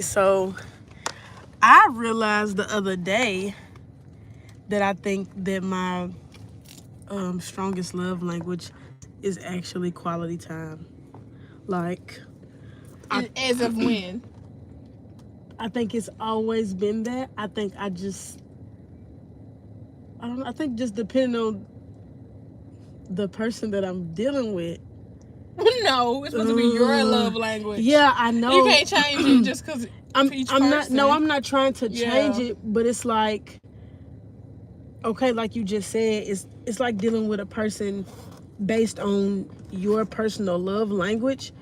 So I realized the other day that I think that my strongest love language is actually quality time. Like, I, As of when? I think it's always been that. I don't know. I think just depending on the person that I'm dealing with. No, it's supposed to be your love language. Yeah, I You know. can't change it just because each I'm not. No, person. I'm not trying to change Yeah. it. But it's like, okay, like you just said, it's like dealing with a person based on your personal love language,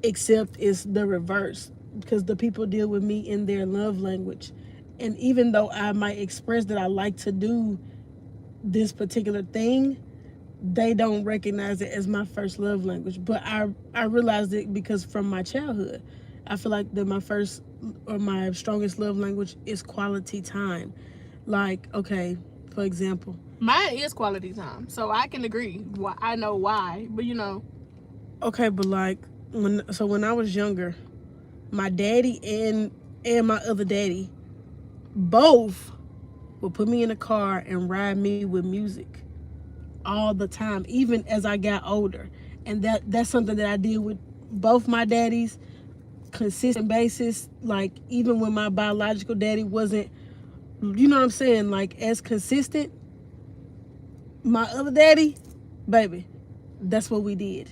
except it's the reverse because the people deal with me in their love language. And even though I might express that I like to do this particular thing, they don't recognize it as my first love language. But I realized it because from my childhood, I feel like that my first or my strongest love language is quality time. Like, okay, for example, Mine is quality time, so I can agree. Why I know why, but okay, but like when I was younger, my daddy and my other daddy both would put me in a car and ride me with music all the time, even as I got older. And that's something that I did with both my daddies, consistent basis. Like even when my biological daddy wasn't, you know what I'm saying, like as consistent, my other daddy, baby, that's what we did.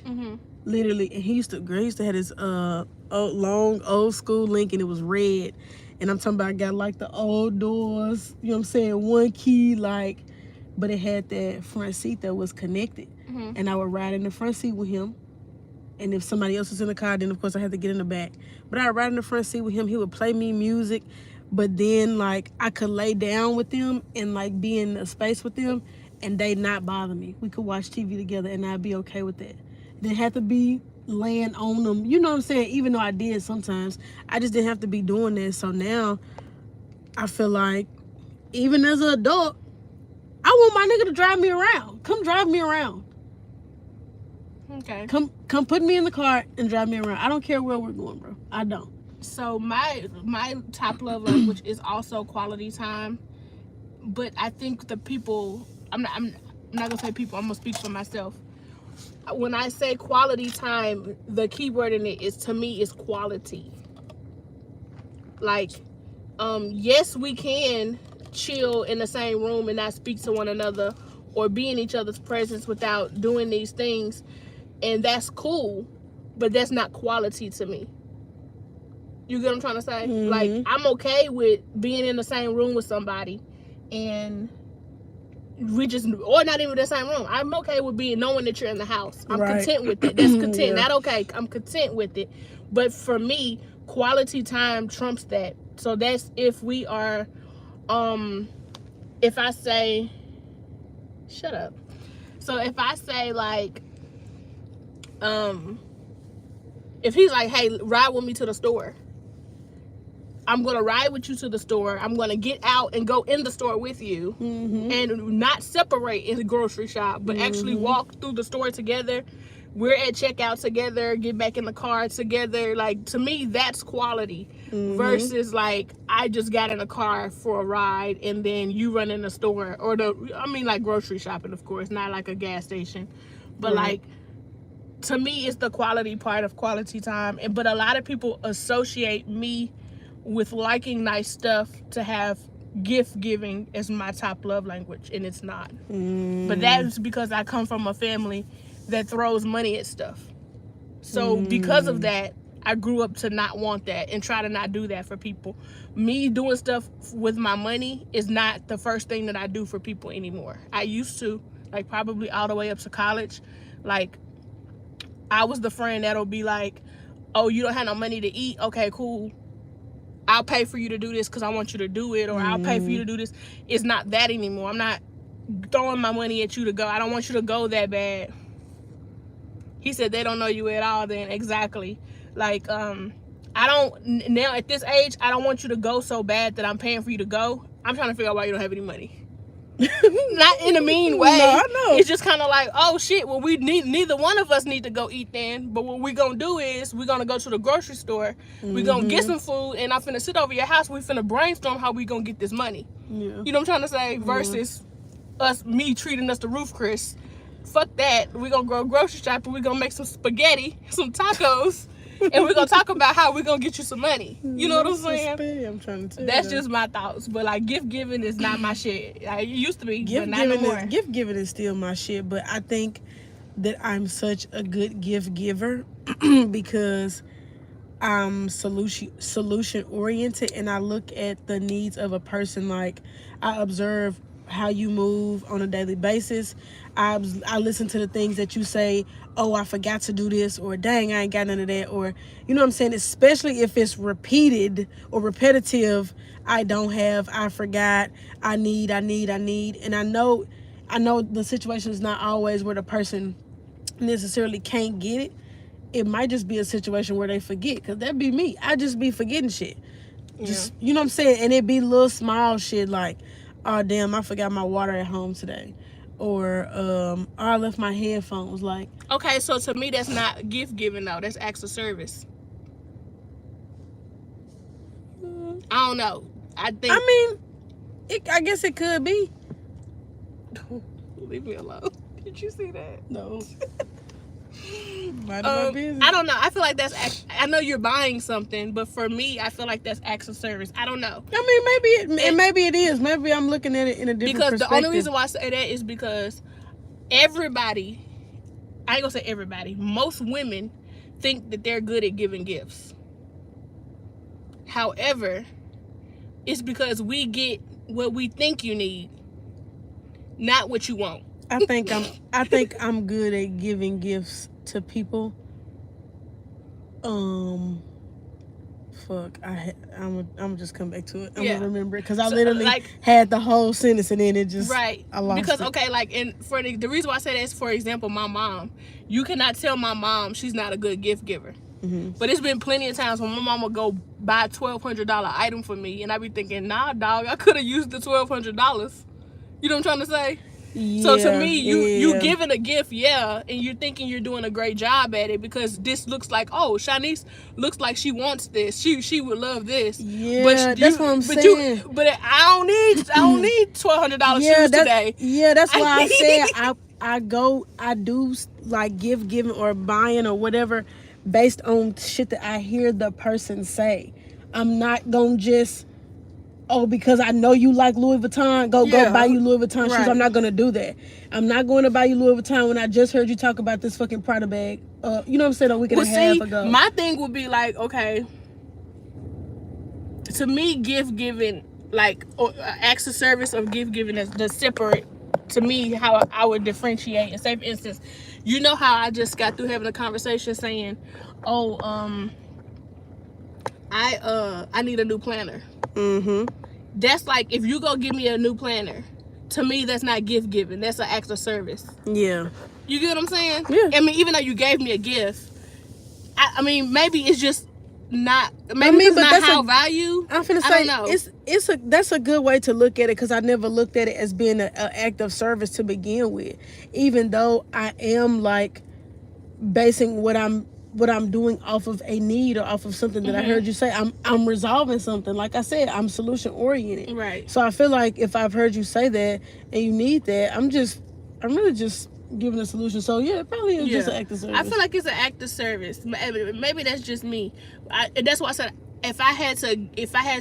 Literally. And he used to have this long old school Lincoln. It was red, and I'm talking about I got like the old doors, you know what I'm saying, one key, like, but it had that front seat that was connected. And I would ride in the front seat with him, and if somebody else was in the car, then of course I had to get in the back. But I would ride in the front seat with him. He would play me music, but then like I could lay down with them and like be in a space with them, and they not bother me. We could watch TV together, and I'd be okay with that. Didn't have to be laying on them, you know what I'm saying. Even though I did sometimes, I just didn't have to be doing that. So now I feel like, even as an adult, I want my nigga to drive me around. Come drive me around. Okay. Come put me in the car and drive me around. I don't care where we're going, bro. I don't. So my top love language is also quality time, but I think the people. I'm not gonna say people. I'm gonna speak for myself. When I say quality time, the key word in it is, to me, is quality. Like, yes, we can chill in the same room and not speak to one another or be in each other's presence without doing these things, and that's cool, but that's not quality to me. You get what I'm trying to say? Like, I'm okay with being in the same room with somebody and we just, or not even the same room. I'm okay with knowing that you're in the house. I'm content with it. That's content. Yeah. Not okay. I'm content with it. But for me, quality time trumps that. So that's if we are, if I say, shut up. So if I say like, if he's like, hey, ride with me to the store, I'm going to ride with you to the store. I'm going to get out and go in the store with you and not separate in the grocery shop, but actually walk through the store together. We're at checkout together, get back in the car together. Like, to me, that's quality versus like, I just got in a car for a ride and then you run in the store or like grocery shopping, of course, not like a gas station, but like, to me, it's the quality part of quality time. But a lot of people associate me with liking nice stuff to have gift giving as my top love language, and it's not. But that's because I come from a family that throws money at stuff. So because of that, I grew up to not want that and try to not do that for people. Me doing stuff with my money is not the first thing that I do for people anymore. I used to, like, probably all the way up to college. Like, I was the friend that'll be like, oh, you don't have no money to eat? Okay, cool. I'll pay for you to do this because I want you to do it, or I'll pay for you to do this. It's not that anymore. I'm not throwing my money at you to go. I don't want you to go that bad. He said they don't know you at all then. Exactly. Like, I don't, now at this age, I don't want you to go so bad that I'm paying for you to go. I'm trying to figure out why you don't have any money. Not in a mean way. No, I know. It's just kind of like, oh shit, well, neither one of us need to go eat then. But what we gonna do is we gonna go to the grocery store. We gonna get some food, and I'm finna sit over your house. We finna brainstorm how we gonna get this money. Yeah. You know what I'm trying to say? Versus me treating us to Roof Chris. Fuck that. We gonna go grocery shopping. We gonna make some spaghetti, some tacos, and we're gonna talk about how we're gonna get you some money. You know what I'm saying? I'm trying to tell That's you. just my thoughts. But like gift giving is not my shit. It used to be, Gift but not no giving more. gift giving is still my shit, but I think that I'm such a good gift giver because I'm solution oriented, and I look at the needs of a person. Like, I observe how you move on a daily basis. I listen to the things that you say. Oh, I forgot to do this, or dang, I ain't got none of that, or you know what I'm saying. Especially if it's repeated or repetitive. I don't have. I forgot. I need. And I know the situation is not always where the person necessarily can't get it. It might just be a situation where they forget, because that'd be me. I just be forgetting shit. Just, you know what I'm saying? And it be little small shit like, oh damn, I forgot my water at home today, or I left my headphones. Like, Okay, so to me that's not gift giving though. That's acts of service. I don't know. I think. I guess it could be. Leave me alone. Did you see that? No. Mind my business. I don't know. I feel like I know you're buying something, but for me, I feel like that's acts of service. I don't know. I mean, maybe it is. Maybe I'm looking at it in a different Because perspective. the only reason why I say that is because everybody, I ain't gonna say everybody, most women think that they're good at giving gifts. However, it's because we get what we think you need, not what you want. I think I'm good at giving gifts to people. I'm just come back to it. I'm gonna remember it because I literally had the whole sentence and then it just I lost because it. Okay, like, and for the reason why I say that is, for example, my mom. You cannot tell my mom she's not a good gift giver. Mm-hmm. But it's been plenty of times when my mom would go buy a $1,200 item for me, and I be thinking, nah, dog, I could have used the $1,200. You know what I'm trying to say? Yeah, So to me, you giving a gift, and you're thinking you're doing a great job at it because this looks like, oh, Shanice looks like she wants this. She would love this. Yeah, that's what I'm saying. But I don't need $1,200 shoes today. Yeah, that's why I do like gift giving or buying or whatever based on shit that I hear the person say. I'm not gonna just, because I know you like Louis Vuitton, go buy you Louis Vuitton shoes. I'm not gonna do that. I'm not going to buy you Louis Vuitton when I just heard you talk about this fucking Prada bag. You know what I'm saying? A week and a half ago. My thing would be like, okay, to me, gift giving, like, acts of service of gift giving is the separate. To me, how I would differentiate. And say, for instance, you know how I just got through having a conversation saying, I need a new planner. Mm-hmm. That's like, if you go give me a new planner, to me that's not gift giving. That's an act of service. Yeah. You get what I'm saying? Yeah. I mean, even though you gave me a gift, I mean, maybe it's just not. Maybe it's not how value. I'm finna say, I don't know. That's a good way to look at it, because I never looked at it as being an act of service to begin with. Even though I am like basing what I'm doing off of a need or off of something that I heard you say. I'm resolving something. Like I said, I'm solution oriented. Right. So I feel like if I've heard you say that and you need that, I'm really just giving a solution. So yeah, it probably is just an act of service. I feel like it's an act of service. Maybe that's just me. That's why I said if I had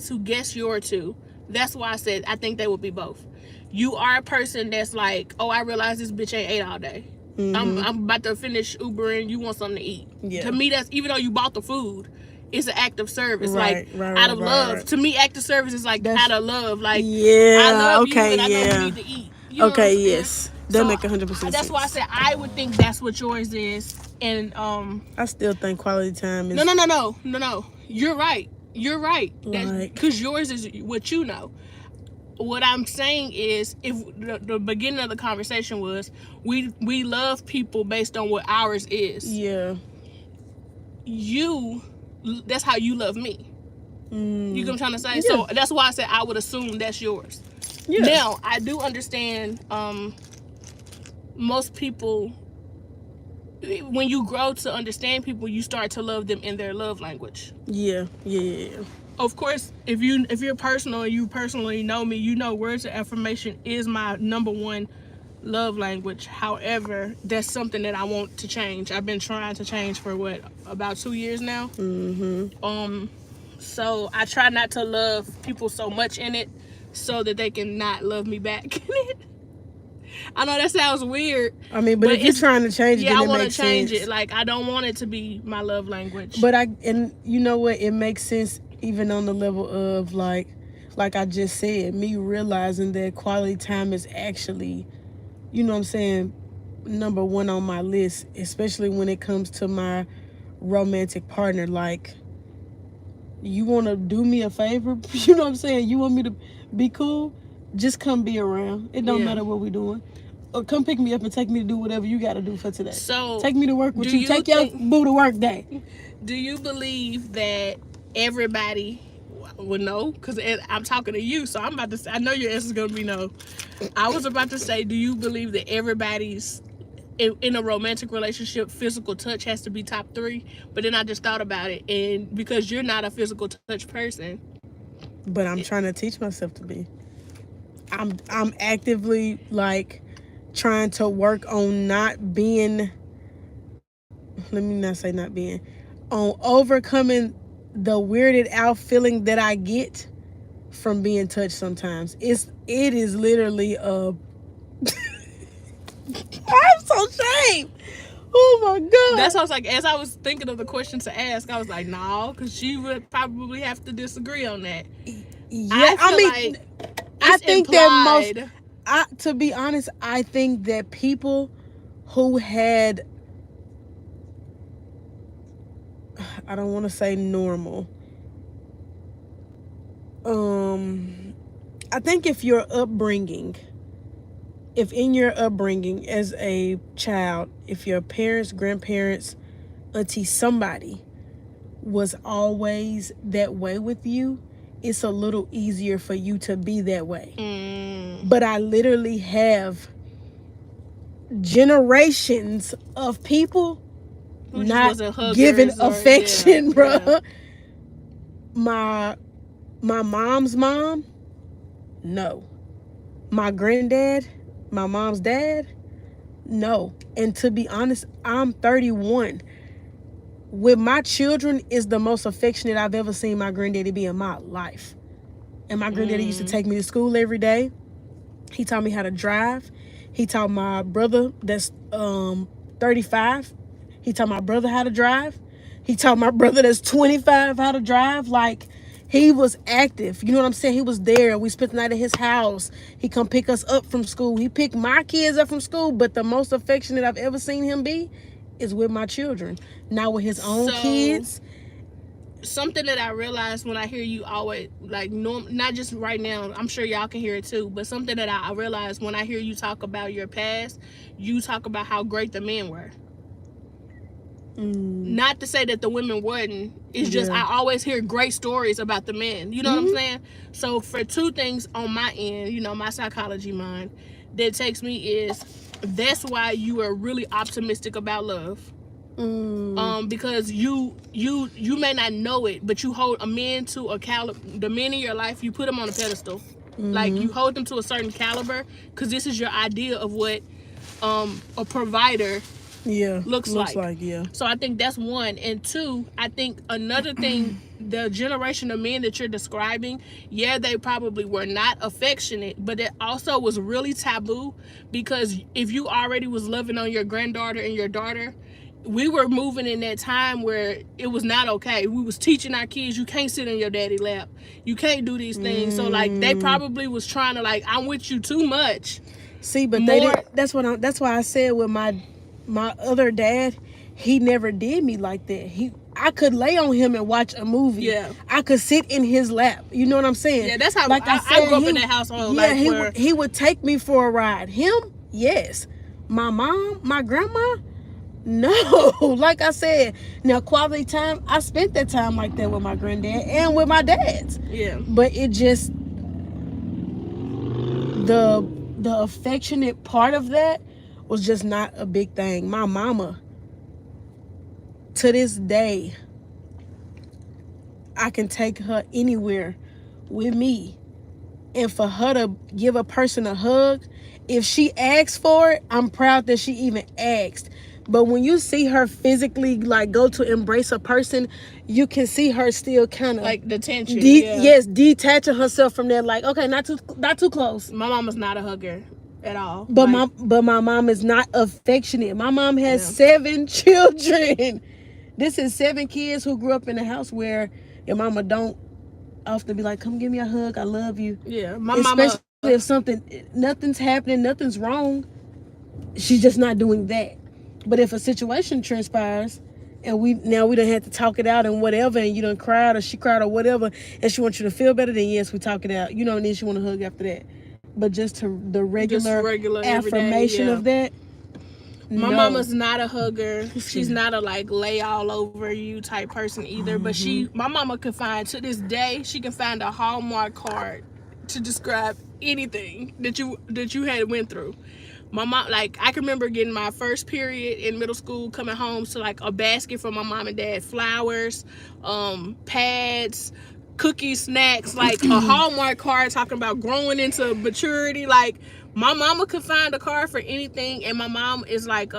to guess your two, that's why I said I think they would be both. You are a person that's like, oh, I realize this bitch ain't ate all day. I'm about to finish Ubering. You want something to eat. Yeah. To me, that's, even though you bought the food, it's an act of service. Out of love. Right. To me, act of service is like out of love. Like, I love you and I know you need to eat. You know what I'm saying? That make 100% sense. That's why I said I would think that's what yours is. And I still think quality time is... No. You're right. Because yours is what you know. What I'm saying is, if the beginning of the conversation was, we love people based on what ours is. Yeah. That's how you love me. You get what I'm trying to say? Yeah. So that's why I said I would assume that's yours. Yeah. Now, I do understand most people, when you grow to understand people, you start to love them in their love language. Yeah. Of course, if you're personal and you personally know me, you know words of affirmation is my number one love language. However, that's something that I want to change. I've been trying to change for about 2 years now. So I try not to love people so much in it so that they can not love me back in it. I know that sounds weird. I mean, but if you're trying to change it, yeah, then I it want to makes change sense. it. Like, I don't want it to be my love language. But and you know what? It makes sense even on the level of like I just said, me realizing that quality time is actually, you know what I'm saying, number one on my list, especially when it comes to my romantic partner. Like, you want to do me a favor? You know what I'm saying? You want me to be cool? Just come be around. It don't matter what we're doing. Or come pick me up and take me to do whatever you got to do for today. So take me to work with you. Take your boo to work day. Do you believe that everybody would know? Because I'm talking to you, so I'm about to say, I know your answer is going to be no. I was about to say, do you believe that everybody's in a romantic relationship, physical touch has to be top 3? But then I just thought about it, and because you're not a physical touch person. But I'm trying to teach myself to be. I'm actively like trying to work on not being, let me not say not being, on overcoming the weirded out feeling that I get from being touched sometimes. It is literally I'm so ashamed. Oh my God. That's what I was like, as I was thinking of the question to ask, I was like, no, because she would probably have to disagree on that. Yeah, I mean, like I think implied. that to be honest, I think that people who had, I don't want to say normal. I think if in your upbringing as a child, if your parents, grandparents, auntie, somebody was always that way with you, it's a little easier for you to be that way. But I literally have generations of people who not giving affection, bro. Yeah. My mom's mom, no. My granddad, my mom's dad, no. And to be honest, I'm 31. With my children is the most affectionate I've ever seen my granddaddy be in my life. And my granddaddy used to take me to school every day. He taught me how to drive. He taught my brother that's 35. He taught my brother how to drive. He taught my brother that's 25 how to drive. Like, he was active. You know what I'm saying? He was there. We spent the night at his house. He come pick us up from school. He picked my kids up from school. But the most affectionate I've ever seen him be is with my children. Not with his own kids. Something that I realized when I hear you always, like, not just right now, I'm sure y'all can hear it too, but something that I realized when I hear you talk about your past, you talk about how great the men were. Not to say that the women wouldn't. It's just I always hear great stories about the men. You know what I'm saying? So for 2 things on my end, you know, my psychology mind, that takes me is, that's why you are really optimistic about love. Because you may not know it, but you hold a man to a the men in your life, you put them on a pedestal. Like, you hold them to a certain caliber, because this is your idea of what a provider looks like. So I think that's 1. And 2, I think another thing, the generation of men that you're describing, they probably were not affectionate, but it also was really taboo, because if you already was loving on your granddaughter and your daughter, we were moving in that time where it was not okay. We was teaching our kids, you can't sit in your daddy lap, you can't do these things. So like, they probably was trying to, like, I'm with you too much. See, but they didn't, that's why I said with my other dad, he never did me like that. I could lay on him and watch a movie. Yeah. I could sit in his lap. You know what I'm saying? Yeah, that's how, like I grew up in that household. Yeah, like, he would take me for a ride. Him, yes. My mom, my grandma, no. Like I said, now quality time, I spent that time like that with my granddad and with my dads. Yeah. But it just, the affectionate part of that was just not a big thing. My mama, to this day, I can take her anywhere with me, and for her to give a person a hug, if she asks for it, I'm proud that she even asked. But when you see her physically like go to embrace a person, you can see her still kind of like the tension. Yeah. yes, detaching herself from that. Like, okay, not too close. My mama's not a hugger at all. But like, my mom is not affectionate. My mom has Yeah. 7 children. This is 7 kids who grew up in a house where your mama don't often be like, come give me a hug, I love you. Yeah, my Especially mama. if nothing's happening, nothing's wrong, she's just not doing that. But if a situation transpires and we don't have to talk it out and whatever, and you done cried or she cried or whatever, and she wants you to feel better, then yes, we talk it out. You know, and then she want to hug after that. But just to the regular affirmation yeah. of that. My mama's not a hugger. She's not a like lay all over you type person either. But my mama can find, to this day, she can find a Hallmark card to describe anything that you had went through. My mom, like, I can remember getting my first period in middle school, coming home to like a basket from my mom and dad, flowers, pads, cookies, snacks, like a Hallmark card talking about growing into maturity. Like, my mama could find a card for anything, and my mom is like,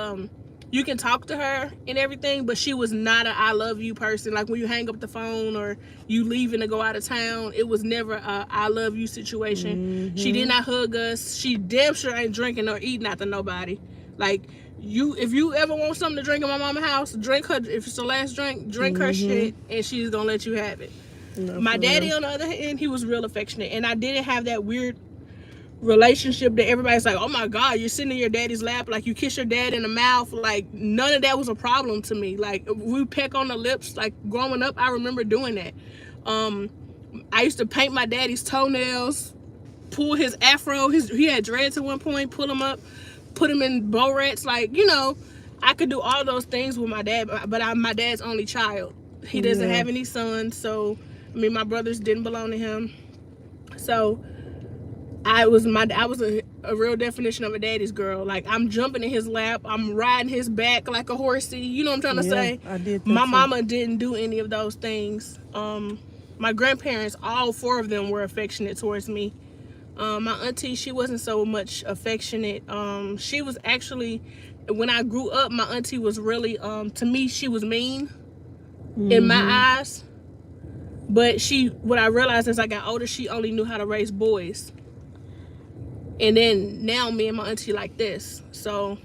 you can talk to her and everything, but she was not a I love you person. Like, when you hang up the phone or you leaving to go out of town, it was never a I love you situation. She did not hug us. She damn sure ain't drinking or eating after nobody. Like, if you ever want something to drink in my mama's house, drink her. If it's the last drink her shit, and she's gonna let you have it. No, my daddy, real. on the other hand, he was real affectionate, and I didn't have that weird relationship that everybody's like, oh my god, you're sitting in your daddy's lap, like you kiss your dad in the mouth. Like, none of that was a problem to me. Like, we peck on the lips. Like, growing up, I remember doing that. I used to paint my daddy's toenails, pull his afro, he had dreads at one point, pull them up, put him in barrettes. Like, you know, I could do all those things with my dad, but I'm my dad's only child. He doesn't have any sons, so I mean, my brothers didn't belong to him. So I was a real definition of a daddy's girl. Like, I'm jumping in his lap, I'm riding his back like a horsey. You know what I'm trying to say? I did. My mama didn't do any of those things. My grandparents, all 4 of them were affectionate towards me. My auntie, she wasn't so much affectionate. She was actually, when I grew up, my auntie was really, to me, she was mean in my eyes. But what I realized as I got older, she only knew how to raise boys. And then now me and my auntie like this. So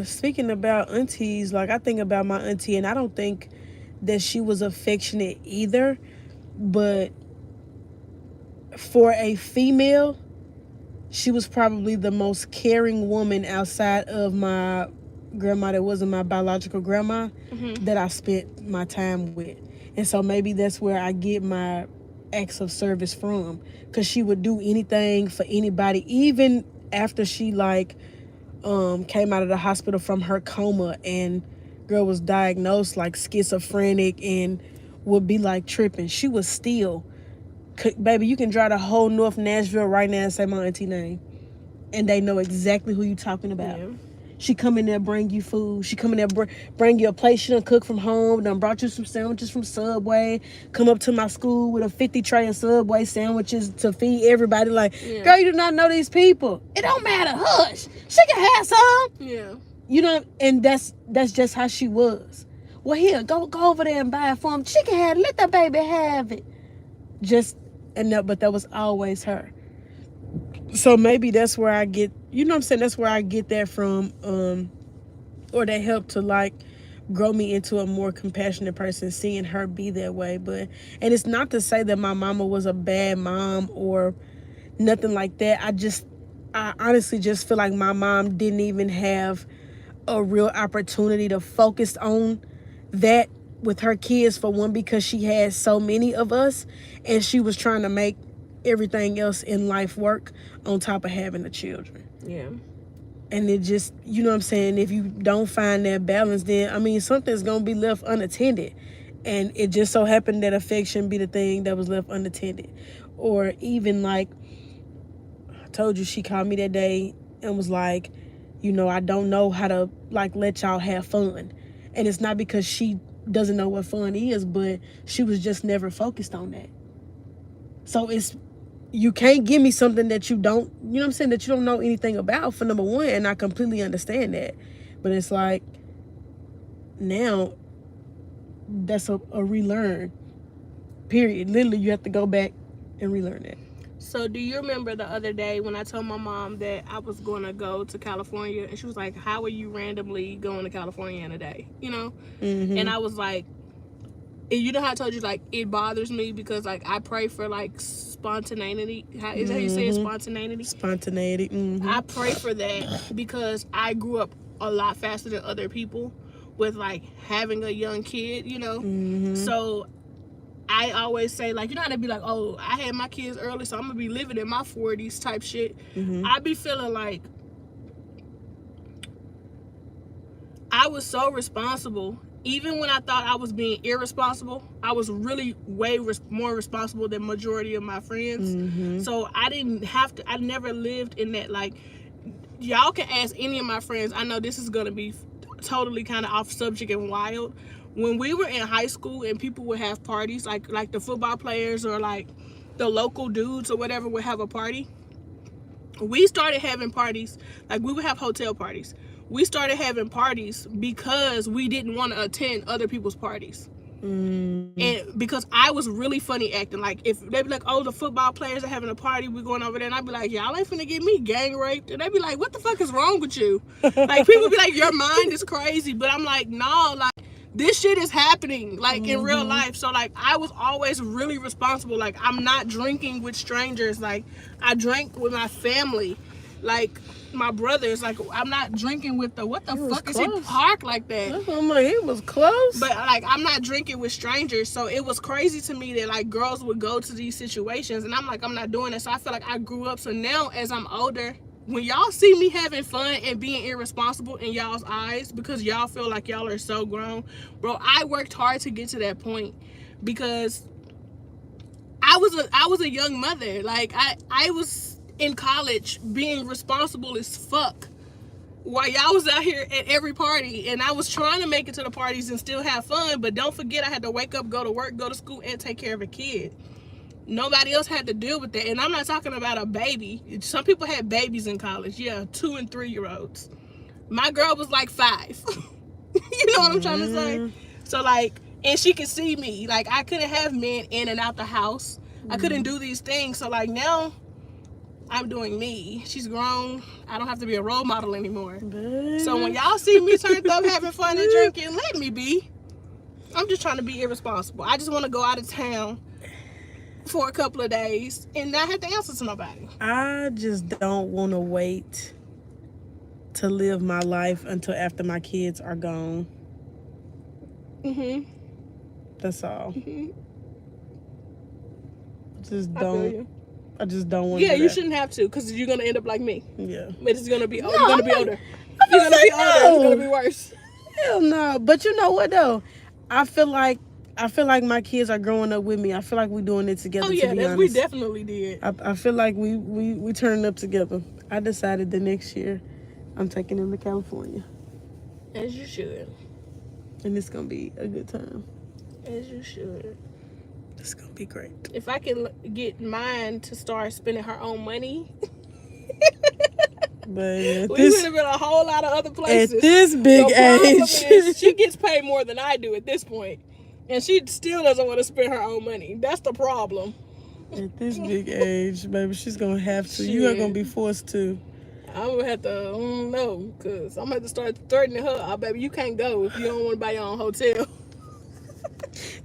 speaking about aunties, like, I think about my auntie, and I don't think that she was affectionate either. But for a female, she was probably the most caring woman outside of my grandma that wasn't my biological grandma that I spent my time with. And so maybe that's where I get my acts of service from, because she would do anything for anybody, even after she like came out of the hospital from her coma, and girl was diagnosed like schizophrenic and would be like tripping. She was still, baby, you can drive the whole North Nashville right now and say my auntie name, and they know exactly who you talking about. Yeah. She come in there, bring you food. She come in there, bring you a plate she done cook from home. Done brought you some sandwiches from Subway. Come up to my school with a 50 tray of Subway sandwiches to feed everybody. Like, girl, you do not know these people. It don't matter. Hush. She can have some. Yeah. You know, and that's just how she was. Well, here, go over there and buy it for him. She can have it. Let that baby have it. But that was always her. So maybe that's where I get, you know what I'm saying, that's where I get that from, or that helped to like grow me into a more compassionate person, seeing her be that way. And it's not to say that my mama was a bad mom or nothing like that. I honestly just feel like my mom didn't even have a real opportunity to focus on that with her kids, for one, because she had so many of us, and she was trying to make everything else in life work on top of having the children. Yeah. And it just, you know what I'm saying, if you don't find that balance, then I mean something's gonna be left unattended. And it just so happened that affection be the thing that was left unattended. Or even like told you, she called me that day and was like, you know, I don't know how to like let y'all have fun. And it's not because she doesn't know what fun is, but she was just never focused on that. So it's, you can't give me something that you don't, you know what I'm saying, that you don't know anything about, for number one, and I completely understand that. But it's like, now that's a relearn, period. Literally, you have to go back and relearn it. So do you remember the other day when I told my mom that I was going to go to California, and she was like, how are you randomly going to California in a day, you know? Mm-hmm. And I was like, and you know how I told you, like, it bothers me because, like, I pray for, like, spontaneity. Is that how you say it? Spontaneity? Spontaneity. Mm-hmm. I pray for that because I grew up a lot faster than other people with, like, having a young kid, you know? Mm-hmm. So I always say, like, you know how they be like, oh, I had my kids early, so I'm going to be living in my 40s type shit. Mm-hmm. I be feeling like I was so responsible. Even when I thought I was being irresponsible, I was really way more responsible than majority of my friends. Mm-hmm. So I didn't have to, I never lived in that, like, y'all can ask any of my friends. I know this is going to be totally kind of off subject and wild. When we were in high school and people would have parties, like the football players or like the local dudes or whatever would have a party, we started having parties, like we would have hotel parties. We started having parties because we didn't want to attend other people's parties. And because I was really funny acting. Like, if they'd be like, oh, the football players are having a party, we're going over there, and I'd be like, y'all ain't finna get me gang raped. And they'd be like, what the fuck is wrong with you? Like, people be like, your mind is crazy. But I'm like, no, like, this shit is happening, like, in real life. So, like, I was always really responsible. Like, I'm not drinking with strangers. Like, I drank with my family. Like, my brothers, like, I'm not drinking with the, what the fuck is it parked like that? I'm like, it was close. But, like, I'm not drinking with strangers. So it was crazy to me that, like, girls would go to these situations, and I'm like, I'm not doing that. So I feel like I grew up. So now as I'm older, when y'all see me having fun and being irresponsible in y'all's eyes because y'all feel like y'all are so grown, bro, I worked hard to get to that point because I was a young mother. Like, I was in college being responsible as fuck while y'all was out here at every party, and I was trying to make it to the parties and still have fun. But don't forget, I had to wake up, go to work, go to school, and take care of a kid. Nobody else had to deal with that. And I'm not talking about a baby. Some people had babies in college. Yeah, 2 and 3 year olds. My girl was like 5. You know what I'm trying to say? So, like, and she could see me. Like, I couldn't have men in and out the house. I couldn't do these things. So, like, now I'm doing me. She's grown. I don't have to be a role model anymore. So when y'all see me turned up having fun and drinking, let me be. I'm just trying to be irresponsible. I just want to go out of town for a couple of days and not have to answer to nobody. I just don't want to wait to live my life until after my kids are gone. That's all. I just don't want to. Yeah, you shouldn't have to, because you're going to end up like me. Yeah. But it's going to be, you're going to be older. You're going to be older. It's going to be worse. Hell no. But you know what, though? I feel like my kids are growing up with me. I feel like we're doing it together. Oh yeah, to be honest. We definitely did. I feel like we turning up together. I decided the next year I'm taking them to California. As you should. And it's gonna be a good time. As you should. It's gonna be great. If I can get mine to start spending her own money, but we would have been a whole lot of other places. At this big age, she gets paid more than I do at this point. And she still doesn't want to spend her own money. That's the problem. At this big age, baby, she's going to have to. Shit. You are going to be forced to. I'm going to have to, no, because I'm going to have to start threatening her. Oh, baby, you can't go if you don't want to buy your own hotel.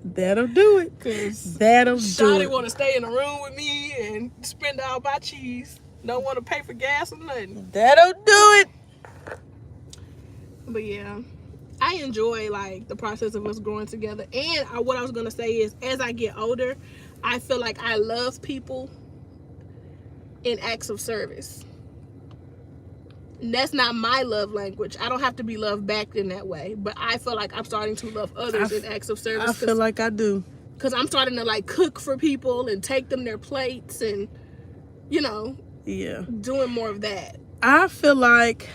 That'll do it. That'll do it. Shawty want to stay in a room with me and spend all my cheese. Don't want to pay for gas or nothing. That'll do it. But yeah. I enjoy, like, the process of us growing together. And what I was going to say is, as I get older, I feel like I love people in acts of service. And that's not my love language. I don't have to be loved back in that way. But I feel like I'm starting to love others in acts of service. I feel like I do. Because I'm starting to, like, cook for people and take them their plates and, you know. Yeah. doing more of that. I feel like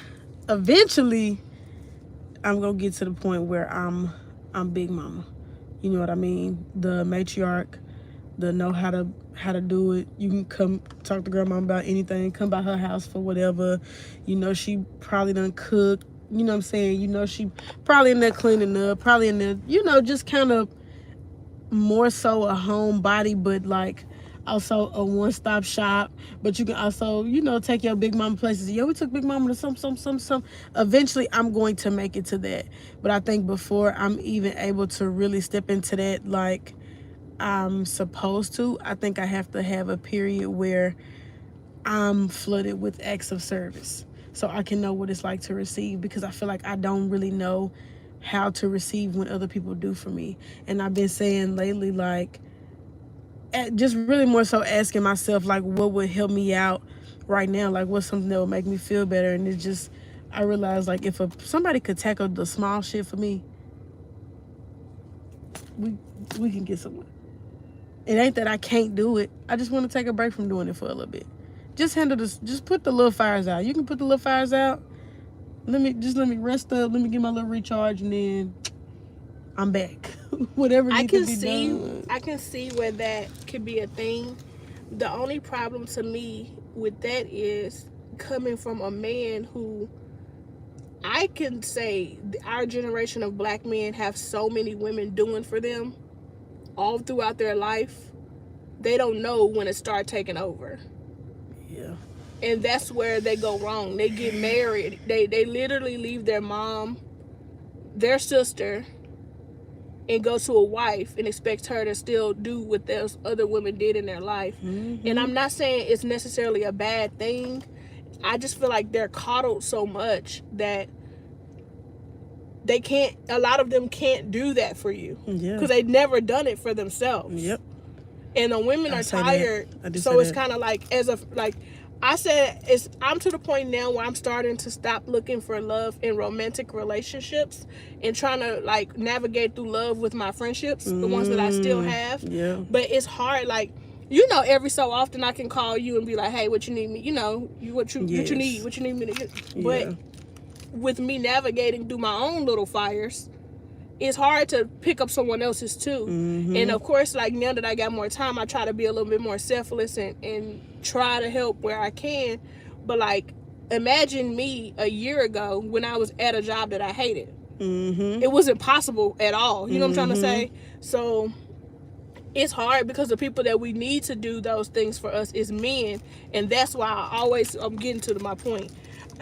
eventually I'm gonna get to the point where I'm Big Mama. You know what I mean? The matriarch, the know how to do it. You can come talk to grandma about anything. Come by her house for whatever. You know she probably done cook. You know what I'm saying? You know she probably in there cleaning up. Probably in there. You know, just kind of more so a homebody, but like also a one-stop shop. But you can also, you know, take your Big Mama places. Yeah, we took Big Mama to some. Eventually, I'm going to make it to that. But I think before I'm even able to really step into that, like I'm supposed to, I think I have to have a period where I'm flooded with acts of service so I can know what it's like to receive, because I feel like I don't really know how to receive when other people do for me. And I've been saying lately, like, just really more so asking myself, like, what would help me out right now? Like, what's something that would make me feel better? And it's just, I realized, like, if somebody could tackle the small shit for me, we can get somewhere. It ain't that I can't do it. I just want to take a break from doing it for a little bit. Just handle this. Just put the little fires out. You can put the little fires out. Let me rest up. Let me get my little recharge, and then I'm back. Whatever needs to be done. I can see where that could be a thing. The only problem to me with that is coming from a man who, I can say our generation of black men have so many women doing for them all throughout their life. They don't know when it starts taking over. Yeah. And that's where they go wrong. They get married. They literally leave their mom, their sister, and go to a wife and expect her to still do what those other women did in their life. Mm-hmm. And I'm not saying it's necessarily a bad thing. I just feel like they're coddled so much that they can't, a lot of them can't do that for you. Yeah. Because they've never done it for themselves. Yep. And the women are tired. So it's kind of like, I said, I'm to the point now where I'm starting to stop looking for love in romantic relationships and trying to like navigate through love with my friendships, the ones that I still have. Yeah. But it's hard, like, you know, every so often I can call you and be like, hey, what you need me, you know, what you need me to get. Yeah. But with me navigating through my own little fires, it's hard to pick up someone else's too. Mm-hmm. And of course, like now that I got more time, I try to be a little bit more selfless and try to help where I can. But like, imagine me a year ago when I was at a job that I hated. Mm-hmm. It wasn't possible at all. You know what I'm trying to say? So it's hard because the people that we need to do those things for us is men. And that's why I'm getting to my point.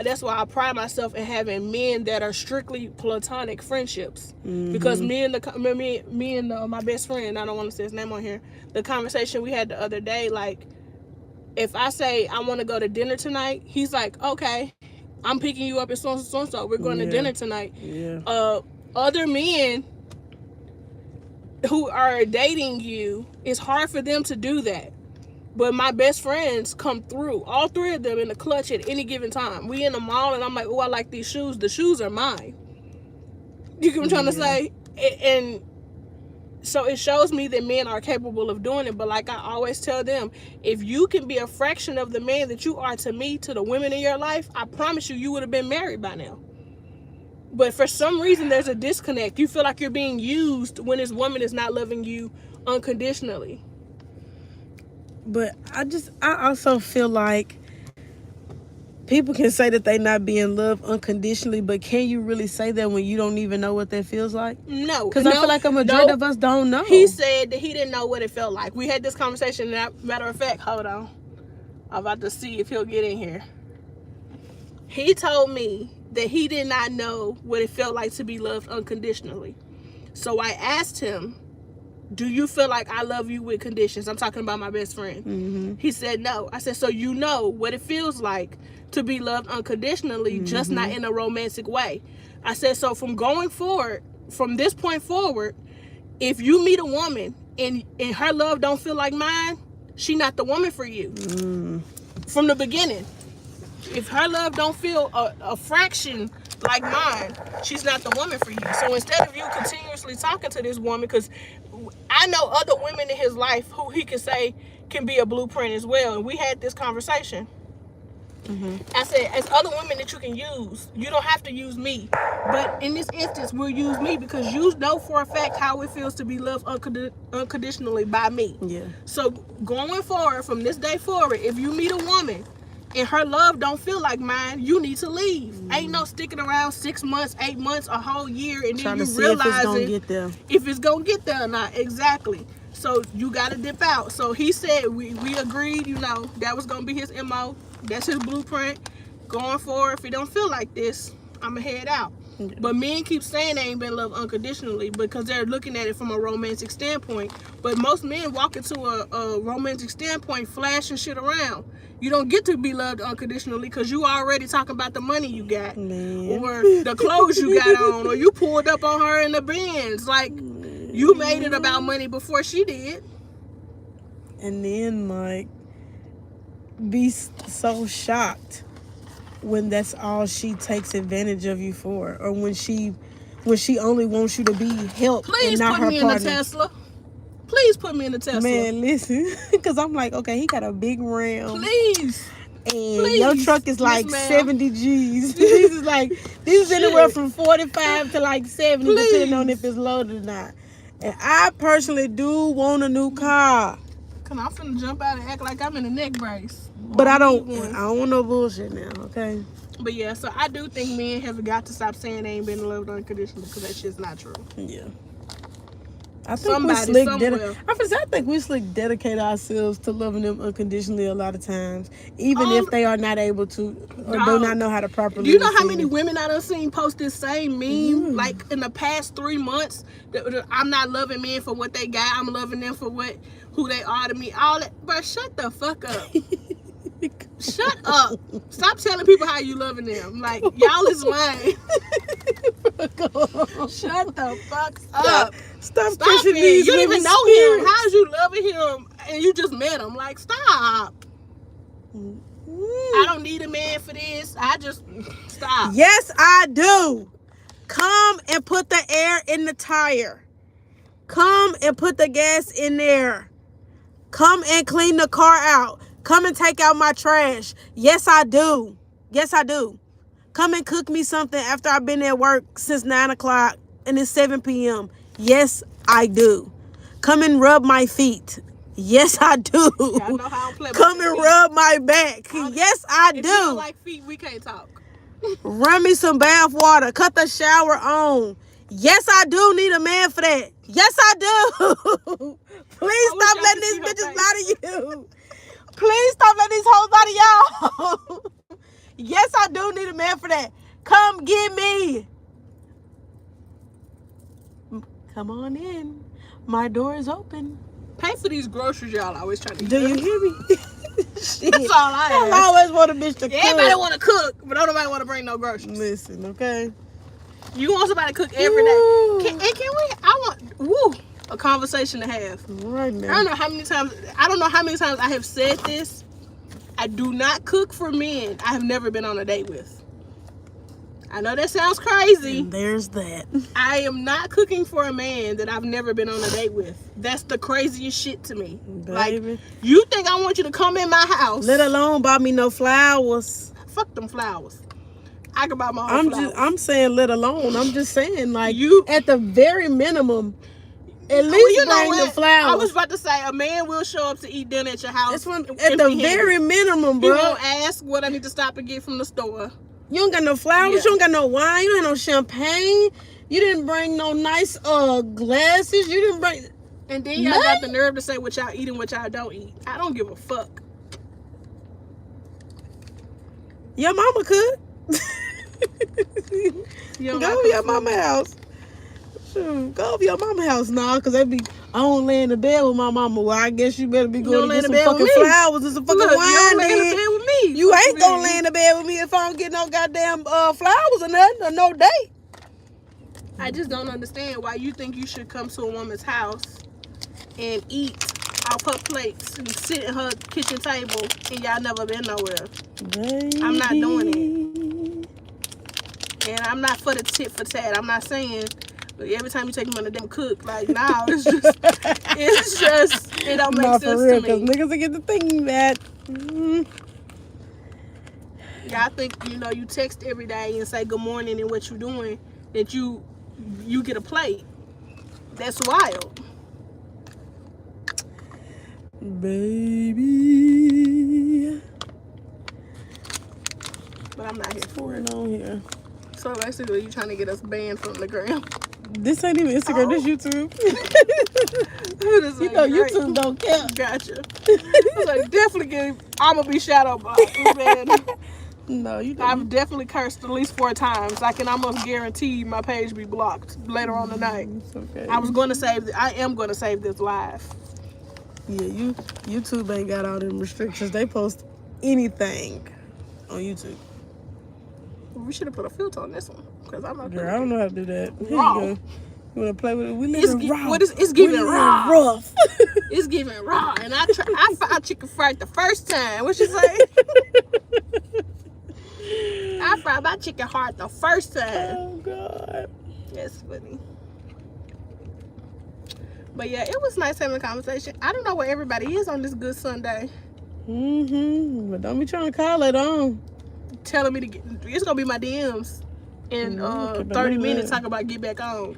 That's why I pride myself in having men that are strictly platonic friendships. Mm-hmm. Because me and my best friend, I don't want to say his name on here, the conversation we had the other day, like, if I say I want to go to dinner tonight, he's like, okay, I'm picking you up at so-and-so. We're going to dinner tonight. Yeah. Other men who are dating you, it's hard for them to do that. But my best friends come through, all three of them in the clutch at any given time. We in the mall and I'm like, oh, I like these shoes. The shoes are mine. You get what I'm trying to say? And so it shows me that men are capable of doing it. But like I always tell them, if you can be a fraction of the man that you are to me, to the women in your life, I promise you would have been married by now. But for some reason, there's a disconnect. You feel like you're being used when this woman is not loving you unconditionally. But I also feel like people can say that they not being loved unconditionally, but can you really say that when you don't even know what that feels like? No. Because I feel like a majority of us don't know. He said that he didn't know what it felt like. We had this conversation, and matter of fact, hold on. I'm about to see if he'll get in here. He told me that he did not know what it felt like to be loved unconditionally. So I asked him, do you feel like I love you with conditions? I'm talking about my best friend. Mm-hmm. He said no. I said, so you know what it feels like to be loved unconditionally, just not in a romantic way. I said, so from this point forward, if you meet a woman and her love don't feel like mine, she not the woman for you. From the beginning. If her love don't feel a fraction like mine, she's not the woman for you. So instead of you continuously talking to this woman, because I know other women in his life who he can say can be a blueprint as well, and we had this conversation. I said, as other women that you can use, you don't have to use me. But in this instance, we'll use me because you know for a fact how it feels to be loved unconditionally by me. Yeah. So going forward, from this day forward, if you meet a woman and her love don't feel like mine, you need to leave. Ain't no sticking around 6 months, 8 months, a whole year, and then you realizing if it's gonna get there or not. Exactly. So you gotta dip out. So he said we agreed, you know, that was gonna be his MO. That's his blueprint. Going forward, if it don't feel like this, I'ma head out. Yeah. But men keep saying they ain't been loved unconditionally because they're looking at it from a romantic standpoint. But most men walk into a romantic standpoint flashing shit around. You don't get to be loved unconditionally because you already talking about the money you got, or the clothes you got on, or you pulled up on her in the Benz. Like, you made it about money before she did. And then, like, be so shocked when that's all she takes advantage of you for, or when she only wants you to be helped. Please and not put her me partner. in the Tesla. Please put me in the Tesla. Man, listen, because I'm like, okay, he got a big Ram. Please. And your truck is like 70 G's. This is anywhere from 45 to like 70, depending on if it's loaded or not. And I personally do want a new car. I'm finna jump out and act like I'm in a neck brace. But I don't want no bullshit now, okay? But yeah, so I do think men have got to stop saying they ain't been loved unconditionally because that shit's not true. Yeah. I think we slick dedicate ourselves to loving them unconditionally a lot of times, even if they are not able to or do not know how to properly. Do you know how many women I done seen post this same meme like in the past 3 months? That I'm not loving men for what they got. I'm loving them for who they are to me. All that, but shut the fuck up. Shut up. Stop telling people how you loving them. Like, y'all is lying. Shut the fuck up. Stop it. You didn't even know him. How's you loving him and you just met him? Like, stop. I don't need a man for this. I just stop. Yes, I do. Come and put the air in the tire. Come and put the gas in there. Come and clean the car out. Come and take out my trash. Yes, I do. Yes, I do. Come and cook me something after I've been at work since 9 o'clock and it's 7 p.m. Yes, I do. Come and rub my feet. Yes, I do. Y'all know how I play Come and rub my back. Yes, I do. If you don't like feet, we can't talk. Run me some bath water. Cut the shower on. Yes, I do need a man for that. Yes, I do. Please stop letting these bitches lie to you. Please stop letting these hoes lie to y'all. Yes, I do need a man for that. Come get me. Come on in. My door is open. Pay for these groceries y'all always trying to do you hear me? Shit. That's all I ask. I always want a bitch to cook. Everybody want to cook, but don't nobody want to bring no groceries. Listen, okay? You want somebody to cook every day. Can we? A conversation to have. Right now. I don't know how many times I have said this. I do not cook for men I have never been on a date with. I know that sounds crazy. And there's that. I am not cooking for a man that I've never been on a date with. That's the craziest shit to me. Baby. Like, you think I want you to come in my house? Let alone buy me no flowers. Fuck them flowers. I can buy my own flowers. I'm saying let alone. I'm just saying, like, you at the very minimum, at least bring the flowers. I was about to say, a man will show up to eat dinner at your house. At the very minimum, bro. He won't ask what I need to stop and get from the store. You don't got no flowers. Yeah. You don't got no wine. You don't have no champagne. You didn't bring no nice glasses. You didn't bring. And then y'all got the nerve to say what y'all eat and what y'all don't eat. I don't give a fuck. Your mama could. Go to your mama house. Shoot, go to your mama house now, cause I don't lay in the bed with my mama. Well, I guess you better be going to get some fucking flowers and some fucking wine. You don't lay in the bed with me. You ain't gonna lay in the bed with me if I don't get no goddamn flowers or nothing, or no date. I just don't understand why you think you should come to a woman's house and eat off her plates and sit at her kitchen table and y'all never been nowhere. Baby. I'm not doing it. And I'm not for the tit for tat. I'm not saying every time you take me on a damn cook, like, nah, it don't make sense to me. Because niggas will get to thinking that. Yeah, I think, you know, you text every day and say good morning and what you doing, that you get a plate. That's wild. Baby. But I'm not here for it. What's going on here? So basically, you trying to get us banned from the gram. This ain't even Instagram, this YouTube. You know, YouTube don't count. Gotcha. It's like, definitely I'm going to be shadow blocked, man. No, you don't. I've definitely cursed at least 4 times. I can almost guarantee my page be blocked later on tonight. It's okay. I am going to save this live. Yeah, YouTube ain't got all them restrictions. They post anything on YouTube. We should have put a filter on this one. Because I'm not. Girl, I don't know how to do that. Here Raw. you go. You want to play with it? We live raw. It's giving raw. Rough. It's giving raw. And I fried chicken fried the first time. What you say? I fried my chicken hard the first time. Oh, God. That's funny. But yeah, it was nice having a conversation. I don't know where everybody is on this good Sunday. But don't be trying to call it on. Telling me to get, it's gonna be my DMs in 30 minutes talking about get back on.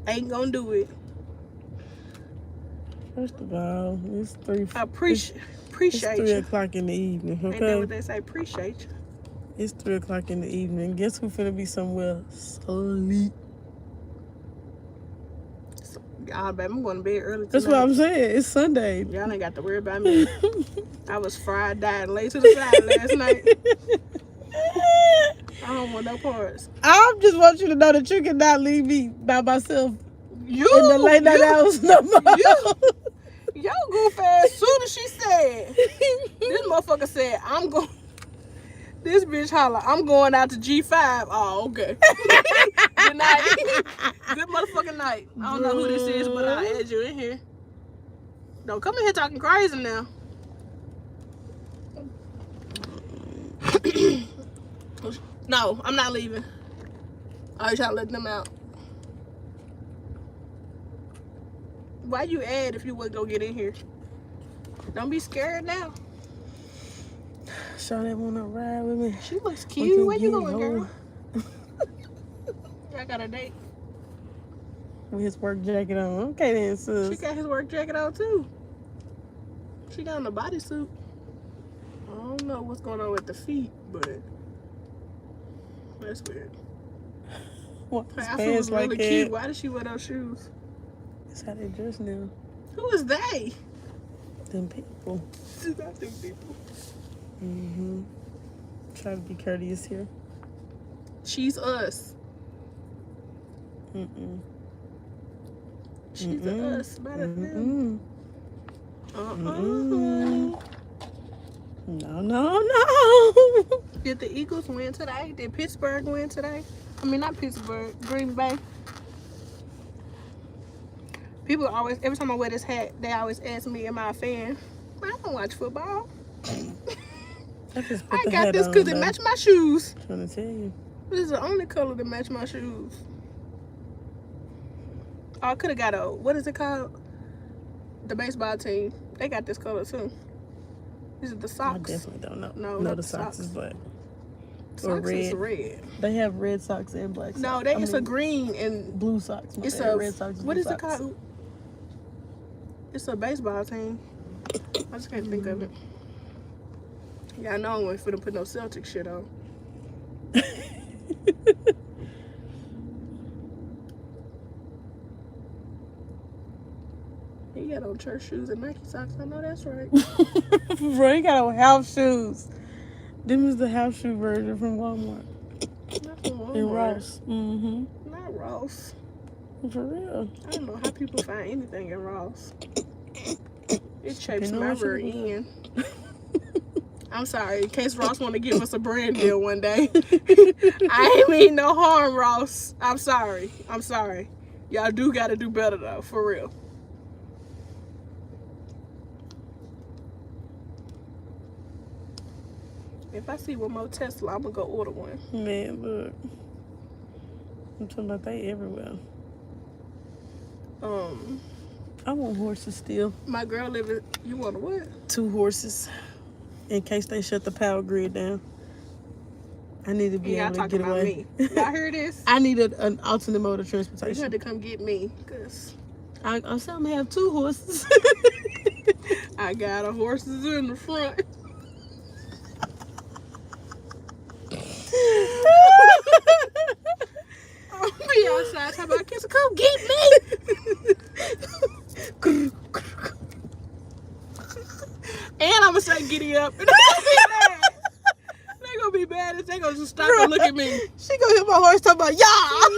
Ain't gonna do it. First of all, it's 3. I appreciate It's 3 you. o'clock in the evening. Okay. Ain't that what they say? Appreciate you. It's 3 o'clock in the evening. Guess who finna be somewhere sleep? Y'all, baby, I'm going to bed early tonight. That's what I'm saying. It's Sunday. Y'all ain't got to worry about me. I was fried, died, laid to the side last night. I don't want no parts. I just want you to know that you cannot leave me by myself in the late night hours no more. Yo, goof ass, soon as she said, this motherfucker said, this bitch holler, I'm going out to G5. Oh, okay. Good night. Good motherfucking night. I don't know who this is, but I'll add you in here. Don't come in here talking crazy now. No, I'm not leaving. I was trying to let them out. Why you add if you wasn't gonna get in here? Don't be scared now. So they wanna ride with me. She looks cute. Where you going, girl? I got a date. With his work jacket on. Okay then, sis. She got his work jacket on too. She got on a bodysuit. I don't know what's going on with the feet, but that's weird. What, Her outfit was really cute. Why did she wear those shoes? That's how they dress now. Who is they? Them people. She's not them people. Try to be courteous here. She's us. She's us. Better than them. No. Did the Eagles win today? Did Pittsburgh win today? I mean, not Pittsburgh. Green Bay. People always, every time I wear this hat, they always ask me, am I a fan? Man, I don't watch football. I got this because it matched my shoes. I'm trying to tell you. This is the only color that match my shoes. Oh, I could have got what is it called? The baseball team. They got this color too. These are the socks. I definitely don't know. No, the the socks is black. Or red. Is red. They have red socks and black socks. No, it's a green and blue socks. It's a red socks. What is it called? It's a baseball team. I just can't think of it. Yeah, I know I wasn't finna put no Celtic shit on. He got on church shoes and Nike socks. I know that's right. Bro, he got on house shoes. Them is the house shoe version from Walmart. Not from Walmart. And Ross. Not Ross. For real. I don't know how people find anything in Ross. It shapes my rear end. I'm sorry, in case Ross want to give us a brand deal one day. I ain't mean no harm, Ross. I'm sorry. Y'all do got to do better, though, for real. If I see one more Tesla, I'm going to go order one. Man, look. I'm talking about they everywhere. I want horses still. My girl living. You want a what? 2 horses in case they shut the power grid down. I need to be Y'all able to talking get about away. me. Y'all hear this? I need an alternate mode of You transportation. had to come get me, cause I'm saying I'm gonna have 2 horses. I got a horses in the front. I'll be outside talking about kids. Come get me. And I'm gonna say giddy up. And they're gonna be mad if they gonna just stop and look at me. She gonna hear my horse talking about y'all.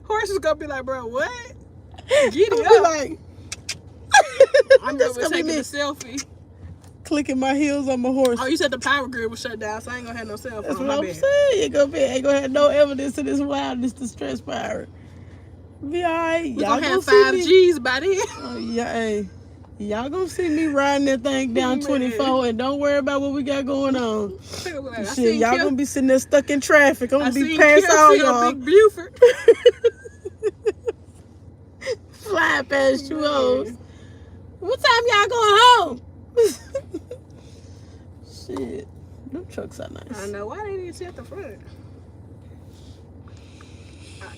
Horse is gonna be like, bro, what? Giddy I'll up. be like, I'm That's gonna gonna be take a me. selfie. Clicking my heels on my horse. Oh, you said the power grid was shut down, so I ain't gonna have no cell phone. That's what My I'm bad. saying. Ain't gonna have no evidence of this wildness, the stress pirate. Be alright. We're Y'all gonna have see me. 5Gs by then. Oh yeah, hey. Y'all gonna see me riding that thing down Man. 24 and don't worry about what we got going on. Like, I Shit, seen y'all Kim, gonna be sitting there stuck in traffic. I'm I gonna be seen past Kim all see a y'all. big Buford. Fly past you Man. hoes. What time y'all going home? Shit. Them trucks are nice. I know. Why they didn't sit at the front?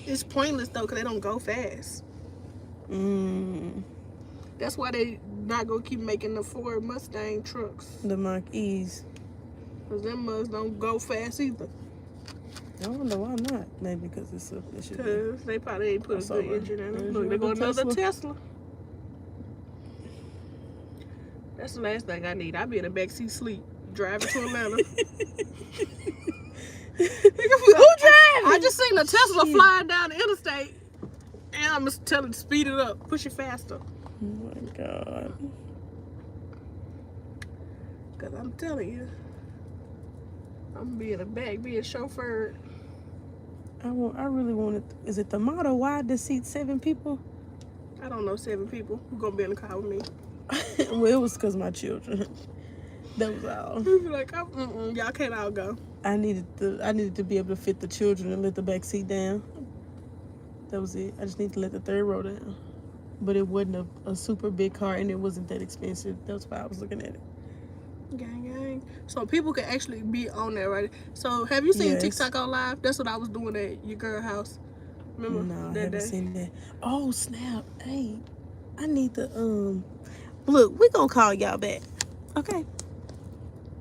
It's pointless though, cause they don't go fast. That's why they not gonna keep making the Ford Mustang trucks. The Mach-E's. Cause them mugs don't go fast either. I wonder why not. Maybe because it should be. Cause they probably ain't put a That's good over. engine in There's it. Look, your they go other another Tesla. Tesla. That's the last thing I need. I be in the backseat sleep, driving to Atlanta. Who driving? I just seen a Tesla flying down the interstate, and I'm just telling it to speed it up, push it faster. Oh my God. Cause I'm telling you, I'm gonna be in the back, being chauffeured. I really wanted. Is it the model Y to seat 7 people? I don't know 7 people who gonna be in the car with me. Well, it was because my children. That was all. Who be like, y'all can't all go. I needed to be able to fit the children and let the back seat down. That was it. I just need to let the 3rd row down. But it wasn't a super big car and it wasn't that expensive. That's why I was looking at it. Gang, gang. So people can actually be on there, right? So have you seen Yes. TikTok on live? That's what I was doing at your girl house. Remember No, I that haven't day? seen that. Oh snap! Hey, I need to look. We gonna call y'all back. Okay.